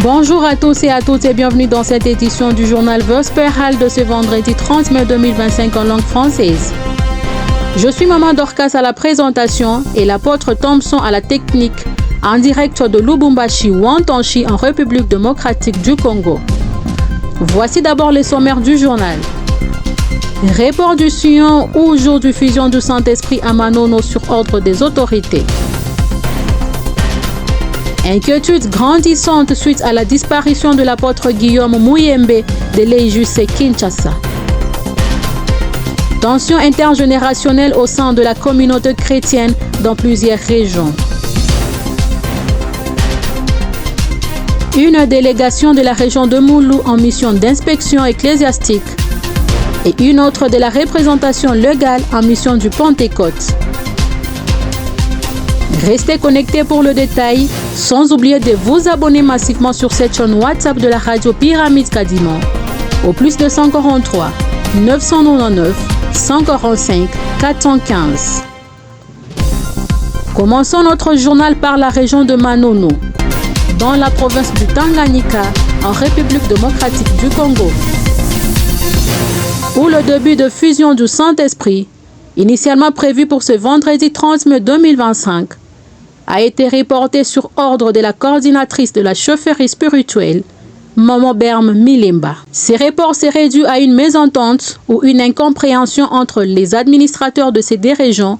Bonjour à tous et à toutes et bienvenue dans cette édition du journal Vosperhal de ce vendredi 30 mai 2025 en langue française. Je suis Maman Dorcas à la présentation et l'apôtre Thompson à la technique en direct de Lubumbashi ou Antanchi en République démocratique du Congo. Voici d'abord les sommaires du journal. Report du Sion ou jour de fusion du Saint-Esprit à Manono sur ordre des autorités. Inquiétude grandissante suite à la disparition de l'apôtre Guillaume Muyembe de l'EIJUC Kinshasa. Tension intergénérationnelle au sein de la communauté chrétienne dans plusieurs régions. Une délégation de la région de Moulou en mission d'inspection ecclésiastique et une autre de la représentation légale en mission du Pentecôte. Restez connectés pour le détail, sans oublier de vous abonner massivement sur cette chaîne WhatsApp de la radio Pyramide Kadimon au plus de 143 999 145 415. Commençons notre journal par la région de Manono, dans la province du Tanganyika, en République démocratique du Congo, où le début de fusion du Saint-Esprit, initialement prévu pour ce vendredi 30 mai 2025, a été reporté sur ordre de la coordinatrice de la chefferie spirituelle, Maman Berme Milemba. Ces reports seraient dus à une mésentente ou une incompréhension entre les administrateurs de ces deux régions,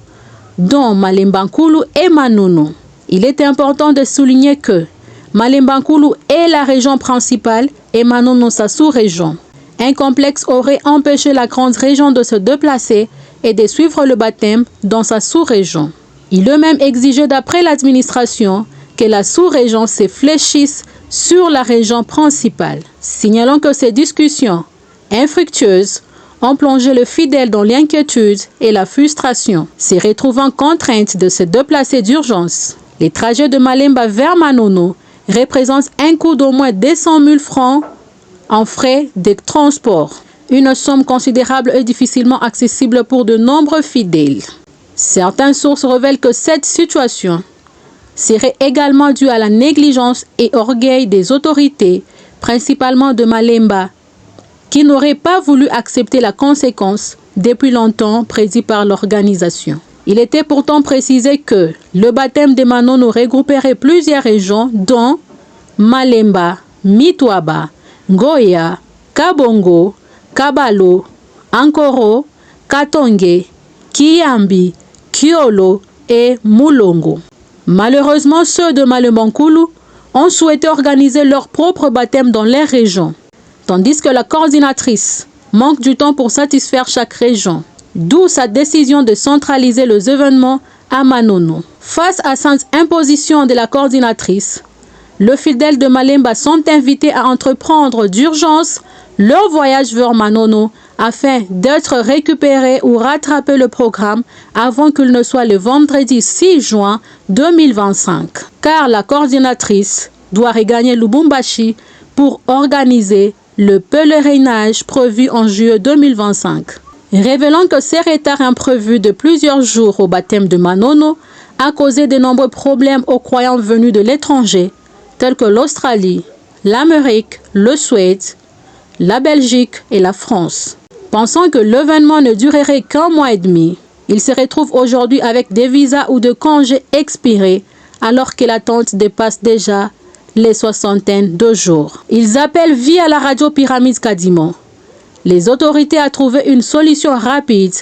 dont Malemba Nkulu et Manono. Il est important de souligner que Malemba Nkulu est la région principale et Manono sa sous-région. Un complexe aurait empêché la grande région de se déplacer et de suivre le baptême dans sa sous-région. Il est même exigé d'après l'administration que la sous-région se fléchisse sur la région principale. Signalons que ces discussions infructueuses ont plongé le fidèle dans l'inquiétude et la frustration, se retrouvant contrainte de se déplacer d'urgence. Les trajets de Malemba vers Manono représentent un coût d'au moins 200 000 francs en frais de transport, une somme considérable et difficilement accessible pour de nombreux fidèles. Certaines sources révèlent que cette situation serait également due à la négligence et orgueil des autorités, principalement de Malemba, qui n'auraient pas voulu accepter la conséquence depuis longtemps prédit par l'organisation. Il était pourtant précisé que le baptême de Manono regrouperait plusieurs régions, dont Malemba, Mitwaba, Ngoya, Kabongo, Kabalo, Ankoro, Katonge, Kiyambi, Kiolo et Moulongo. Malheureusement, ceux de Malemba Nkulu ont souhaité organiser leur propre baptême dans les régions, tandis que la coordinatrice manque du temps pour satisfaire chaque région, d'où sa décision de centraliser les événements à Manono. Face à cette imposition de la coordinatrice, les fidèles de Malemba sont invités à entreprendre d'urgence leur voyage vers Manono afin d'être récupérés ou rattraper le programme avant qu'il ne soit le vendredi 6 juin 2025. Car la coordinatrice doit regagner Lubumbashi pour organiser le pèlerinage prévu en juillet 2025. Révélant que ces retards imprévus de plusieurs jours au baptême de Manono a causé de nombreux problèmes aux croyants venus de l'étranger, tels que l'Australie, l'Amérique, le Suède, la Belgique et la France. Pensant que l'événement ne durerait qu'un mois et demi, ils se retrouvent aujourd'hui avec des visas ou de congés expirés alors que l'attente dépasse déjà les 60 de jours. Ils appellent via la radio Pyramide Kadimon les autorités à trouver une solution rapide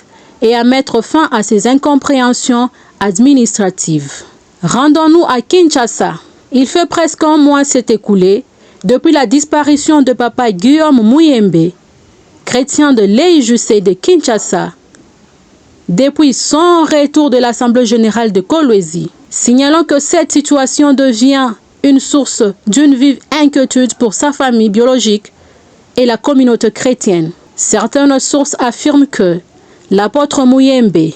et à mettre fin à ces incompréhensions administratives. Rendons-nous à Kinshasa. Il fait presque un mois s'est écoulé depuis la disparition de papa Guillaume Muyembe, chrétien de l'EIJUC de Kinshasa, depuis son retour de l'Assemblée générale de Kolwezi. Signalons que cette situation devient une source d'une vive inquiétude pour sa famille biologique et la communauté chrétienne. Certaines sources affirment que l'apôtre Muyembe,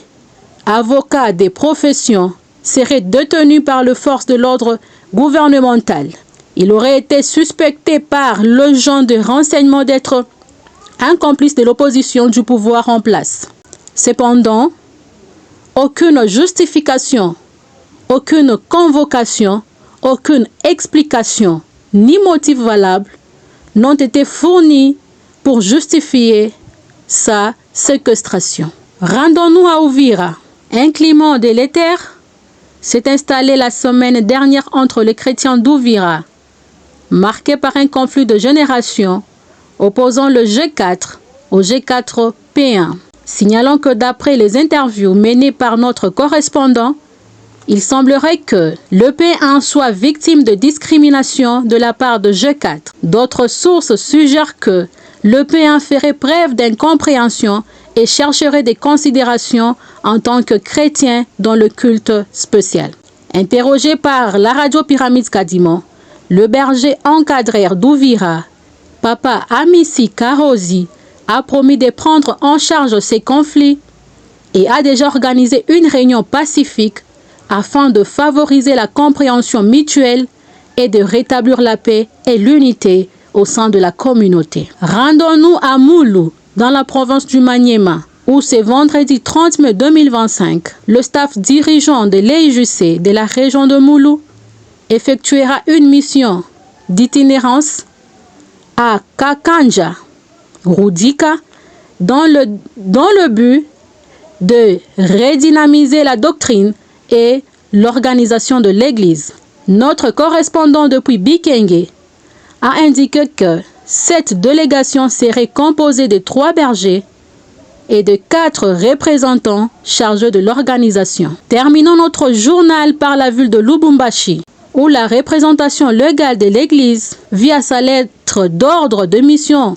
avocat des professions, serait détenu par les forces de l'ordre gouvernemental. Il aurait été suspecté par le genre de renseignement d'être un complice de l'opposition du pouvoir en place. Cependant, aucune justification, aucune convocation, aucune explication ni motifs valables n'ont été fournis pour justifier sa séquestration. Rendons-nous à Uvira. Un climat délétère s'est installé la semaine dernière entre les chrétiens d'Uvira, marqué par un conflit de génération opposant le G4 au G4P1. Signalons que d'après les interviews menées par notre correspondant, il semblerait que le P1 soit victime de discrimination de la part de G4. D'autres sources suggèrent que le P1 ferait preuve d'incompréhension et chercherait des considérations en tant que chrétien dans le culte spécial. Interrogé par la radio Pyramide Kadimon, le berger encadreur d'Uvira, Papa Amissi Karosi, a promis de prendre en charge ces conflits et a déjà organisé une réunion pacifique afin de favoriser la compréhension mutuelle et de rétablir la paix et l'unité au sein de la communauté. Rendons-nous à Moulou, dans la province du Maniema, où ce vendredi 30 mai 2025, le staff dirigeant de l'EIJC de la région de Moulou effectuera une mission d'itinérance à Kakanja, Roudika, dans le but de redynamiser la doctrine et l'organisation de l'Église. Notre correspondant depuis Bikenge a indiqué que cette délégation serait composée de 3 bergers et de 4 représentants chargés de l'organisation. Terminons notre journal par la ville de Lubumbashi, où la représentation légale de l'Église, via sa lettre d'ordre de mission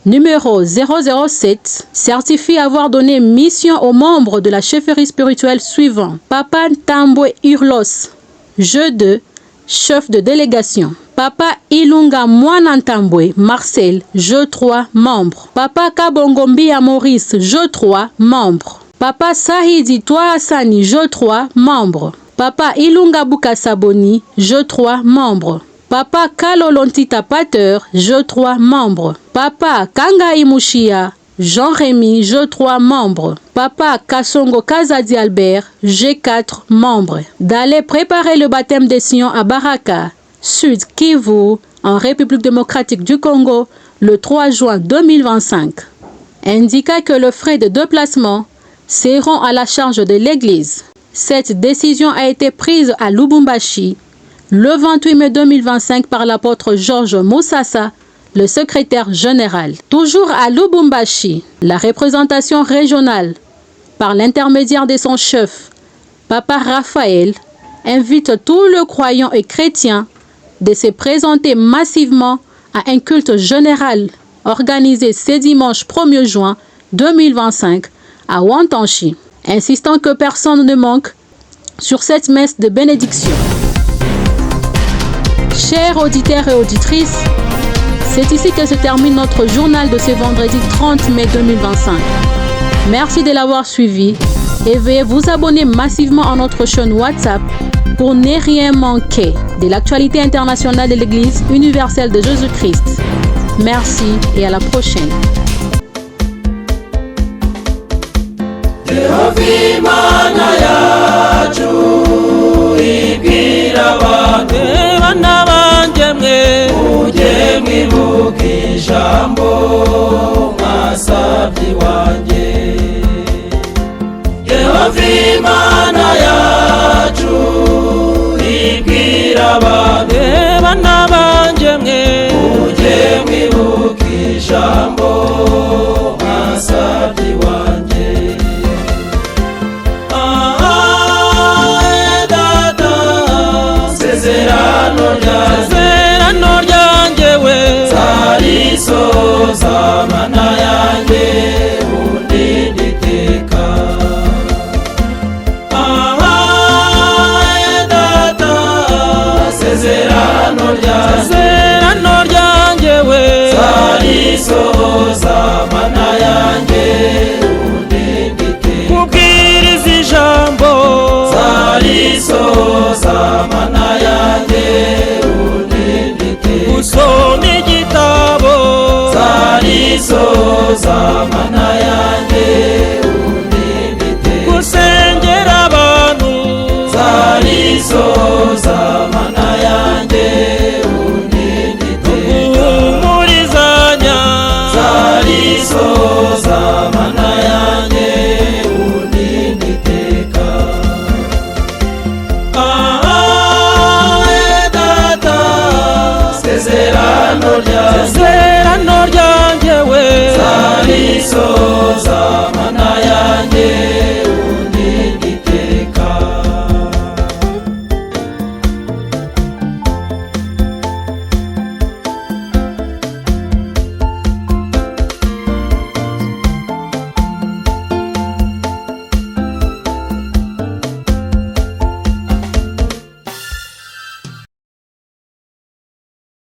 numéro 007, certifie avoir donné mission aux membres de la chefferie spirituelle suivants. Papa Ntambwe Urlos, je 2, chef de délégation. Papa Ilunga Mwanantambwe Marcel, je 3, membre. Papa Kabongombia Maurice, je 3, membre. Papa Sahidi Toasani, je 3, membre. Papa Ilunga Bukasaboni, je 3, membre. Papa Kalolontita Pater, je 3, membre. Papa Kanga Imushia, Jean-Rémy, je 3, membre. Papa Kasongo Kazadi Albert, G4, membre. D'aller préparer le baptême des Sion à Baraka, Sud Kivu, en République démocratique du Congo, le 3 juin 2025. Indiqua que le frais de déplacement seront à la charge de l'Église. Cette décision a été prise à Lubumbashi le 28 mai 2025 par l'apôtre Georges Moussassa, le secrétaire général. Toujours à Lubumbashi, la représentation régionale, par l'intermédiaire de son chef, Papa Raphaël, invite tous les croyants et chrétiens de se présenter massivement à un culte général organisé ce dimanche 1er juin 2025 à Wantanchi, insistant que personne ne manque sur cette messe de bénédiction. Chers auditeurs et auditrices, c'est ici que se termine notre journal de ce vendredi 30 mai 2025. Merci de l'avoir suivi et veuillez vous abonner massivement à notre chaîne WhatsApp pour ne rien manquer de l'actualité internationale de l'Église universelle de Jésus-Christ. Merci et à la prochaine. Imana yacu ibwira abantu bana banje mwe uje mwibuka ijambo mwasabye wanjye data sezerano ryanjye we zarisoza mana yanjye undinditeka sezerano ryanjye we zarisoza mana yanjye undindite kubwiriza ijambo zarisoza mana yanjye ryanjye isezerano ryanjye we zarisoza